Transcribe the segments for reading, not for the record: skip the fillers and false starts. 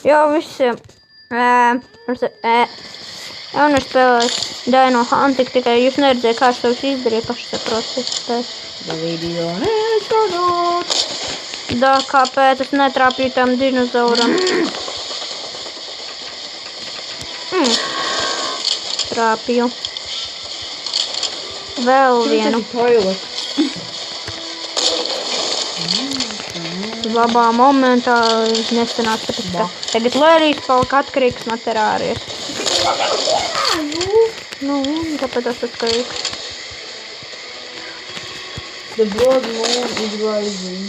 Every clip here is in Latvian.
Jau visi jaunie spēlēs Dino Hunting, tikai jūs neredzēja, kā es to visu izdarīju, paši saprotiet. The video neizskatāt. Da, kāpēc es netrāpīju tam dinozauram? Trāpīju. Vēl vienu. Labā momentā nesanāca, tāpēc, ka tagad Lērijas palika atkarīgs no terārijas. Nu, tāpēc tas atkarīgs. The blood moon is rising.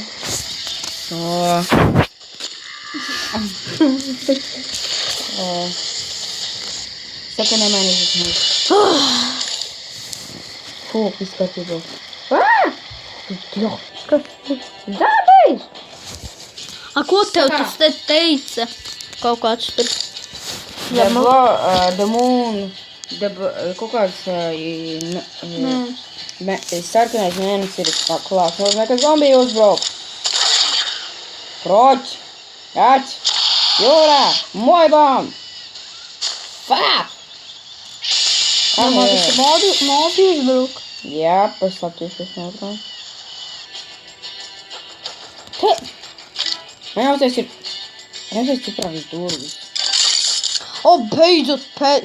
Second man is smooth. Fū, izskatībā. Kas? Zābējs! Ko tev tas te teica? Kaut kāds tur. The moon, kaut kāds sarkanais mēnesis ir klāts. Nozīmē, ka zombiji uzbrauc. Kroķi, āķi, jūrā, mojbām. Fuck! Domā, tas ir modi uzbruk. Jā, paslaptīšu es notrām. Te! Man jautājums ir ciprāvis durvis. Beidzot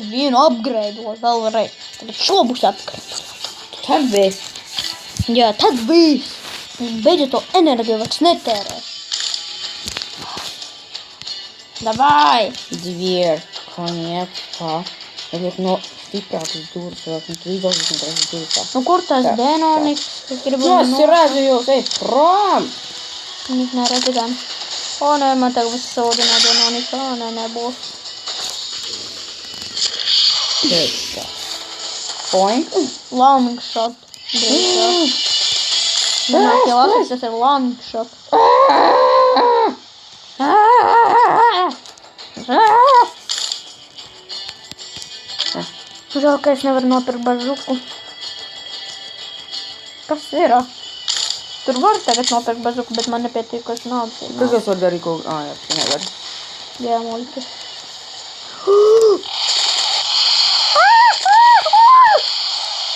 vienu upgradeot vēlreiz. Tagad šo būs upgradeot. Tad viss. Jā, tad viss. Beidzot to enerģiju vairs netērē. Davai! Dvier, konjekta. Tagad no stiprākas durvis, vēl tu izaugsmes durvis. Nu, kur tas Denoniks? Es gribu Es redzu jūs, ej prom! Viņš neredzu gan. Nē, man tagad viss sodi no Denonika. Nē, nebūs. Teica. Point. Long shot. Domāju, ka lasīt, tas ir long shot. Žēl, ka es nevaru nopirkt bažuku. Kas ir? Tur var tagad nopirkt bažuku, bet man nepietiekos naudas. Kas es varu darīt, ko... jā, tu nevar. Jā, muļķi.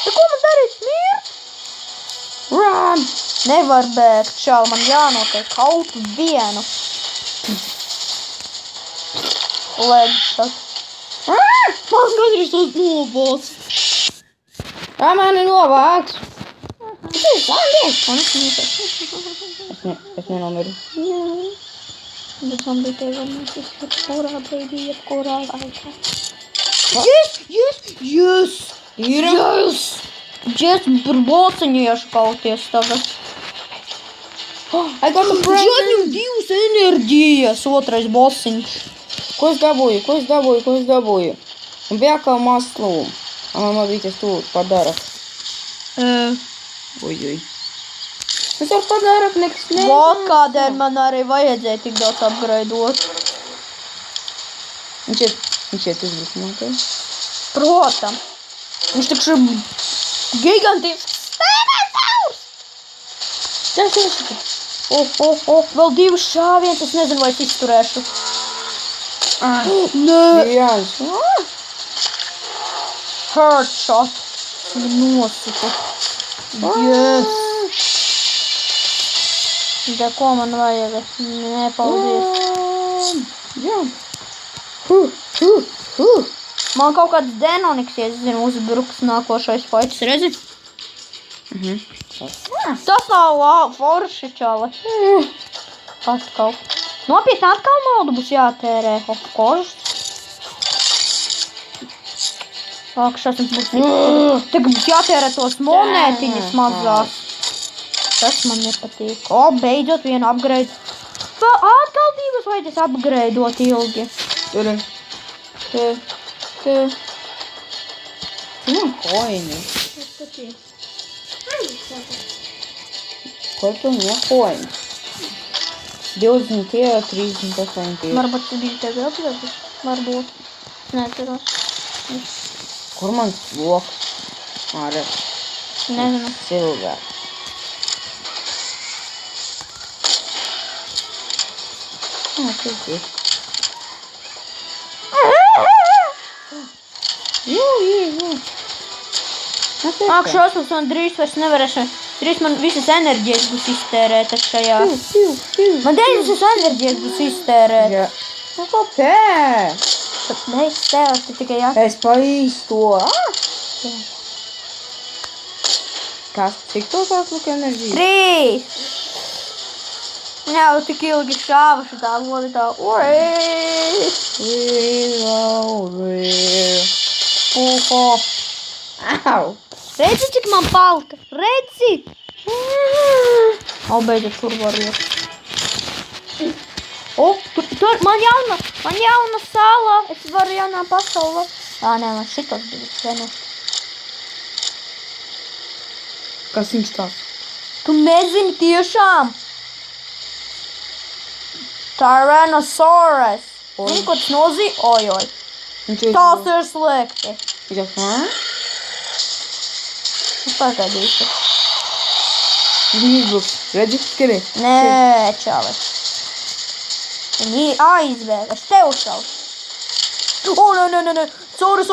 Ko man darīt? Mirt? Run! Nevar bēgt, čau, man jānotiek kaut vienu. Legšat. Man gandrīz tos nobos. Mani novāks! Es nenomiru. Jā. Bet man bija tev vienmēr jebkurā brīdī, jebkurā laikā. Yes! Ir? Yes, bociņiešu kauties tagad. I got a present! Viņam divas enerģijas, otrais bociņš. Ko es dabūju? Un bija kā maslūm. Man bija tas tur padara. Ui. Es ar padarak nekas nezinu. Vot kādēļ man arī vajadzēja tik daudz upgradeot. Viņš iet uzbrukumā, te? Protams. Viņš taču ir gigantisks stēnēsaurs. Tas ir. Vēl divas šāviens, es nezinu, vai es izturēšu. Nē. Viens. Headshot. Nosita. Yes. Da ko man vajag? Nē, paldies. Jā. Man kaut kāds Denoniks, ja es zinu, uzbruks nākošais fights, redzi? Tas nav forši, čale. Atkal. Nopietni atkal naudu būs jātērē. Of course. Ak, šasams būs. Tagad būs jātērē tos monētiņas mazās. Tas man nepatīk. Beidzot vienu upgrade. Atkal divas vajadzēs upgradeot ilgi. Tur. Koini. Ko tu nekoini? 20 tie, 38 tie. Varbūt tu biji tevi upgrade? Varbūt. Neatceros. Kur man sloks? Ar Nezinu. silver. Kas ir? Jū. Ak, šausmas man drīz vairs nevarēšu. Drīz man visas enerģijas būs iztērētas šajā. Man dēļ visas enerģijas būs iztērētas. Jā. Nu, kāpēc? Tad beidz tēvs, te tikai jā. Es pa īsto. Kas? Cik to tās enerģija? 3. Jau tik ilgi šāva šitā lodi tā. Uho. Au! Redzi, cik man palika? Redzi! Beidzot, tur var iet. Tur man jauna sala. Es varu jaunā pasaulē. Nē, man šitos bija. Kas viņš tās? Tu nezini tiešām. Tyrannosaurus. Zini, ko tas nozīmē? Ojoj. Tās ir slikti. Es pagaidīšu. Viņi izbruks. Redzi, skari. Nē, čāli. Viņi aizvēl. Es tev šaušu. Nē. Sorry.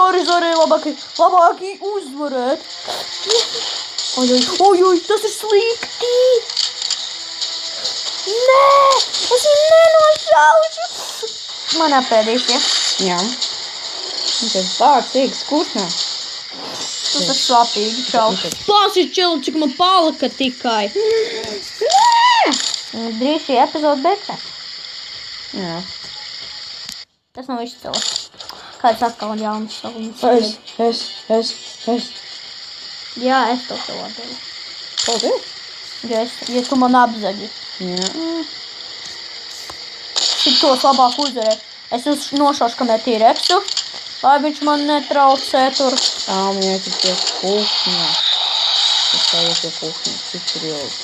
Labāki uzvarēt. Ojoj, tas ir slikti. Nē, es viņu nenošaušu. Man apēdīs, ja? Jā. Viņš ir tāds īgs kursnā. Tu tas slapīgi šaušu. Pāsi čili, cik man palika tikai. Drīz šī epizode beigsies. Jā. Tas nav izcili. Kāds atkal jaunas salunas. Es. Jā, es to tev atdevu. Paldies. Ja tu man apzaļi. Jā. Šitos labāk uzvarēt. Es nošaušu, kamēr T-Rexu, lai viņš man netraucē tur. Man jāiet pie kūkņā. Es jāiet pie kūkņā. Cik ir ilgi?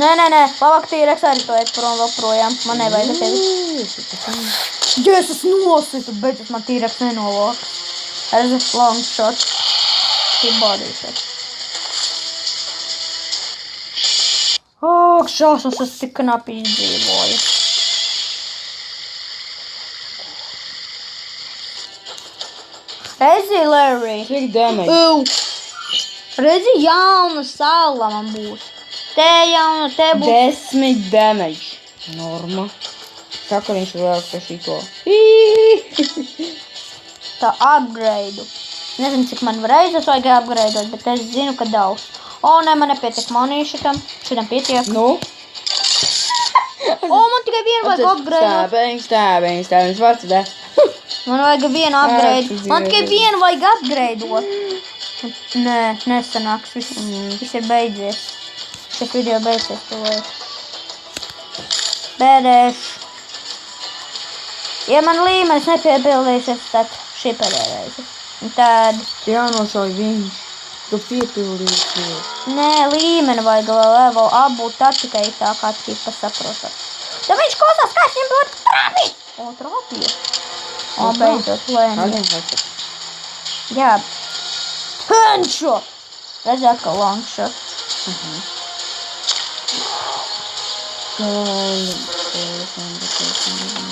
Nē. Nē. Labāk T-Rex arī to iet prom vēl projām. Man nevajag tevi. Jēzus nositu, beidzot man T-Rex nenovāks. As a long shot. Tik bādīsies. Šausmas, es tik knapi izdzīvoju. Redzi, Larry. Cik damage? Redzi, jauna sala man būs. Te jauna, te būs. 10 damage. Norma. Saka, viņš vēl pa šito. Tā upgrade. Nezinu, cik man reizes vajag upgradeot, bet es zinu, ka daudz. Nē, man nepietiek moniju šitam. Šitam pietiek. Nu? Man tikai vienu vajag upgradeot. Stābiņš, vārds da. Man vajag vienu upgrade. Man tikai vienu vajag upgradeot. Nē, nesanāks. Viss ir beidzies. Šis video beidzies to vajag. Bēdēšu. Ja man līmenis nepiepildīsies, tad šī pēdējā reize. Un tad... Jānošauj viņš. Tu piepildīsies. Nē, līmeni vajag vēl level apbūt, tad tikai tā kā tipa saprotat. Tad viņš klausās, kā es viņam dod trāpi! Trāpīju. Beidzot, lēni. Jā. Henšo! Redzi atkal longshot.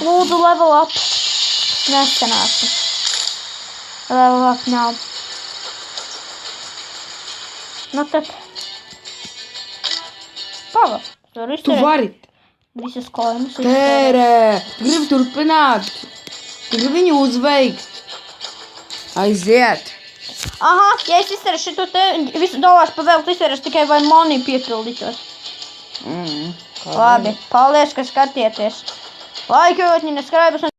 Lūdzu, level up. Nesanāsi. Level up nav. Nu tad. Paga. Tur Tu vari. Visas koinas. Tērē. Tu gribi turpināt. Tu gribi viņu uzveikt. Aiziet. Aha, ja es izsarēšu to te visu dolāšu pavēltu izsarēšu tikai vai monī piepildītos. Labi, paldies, ka skatieties. Laikojot, neskrājot.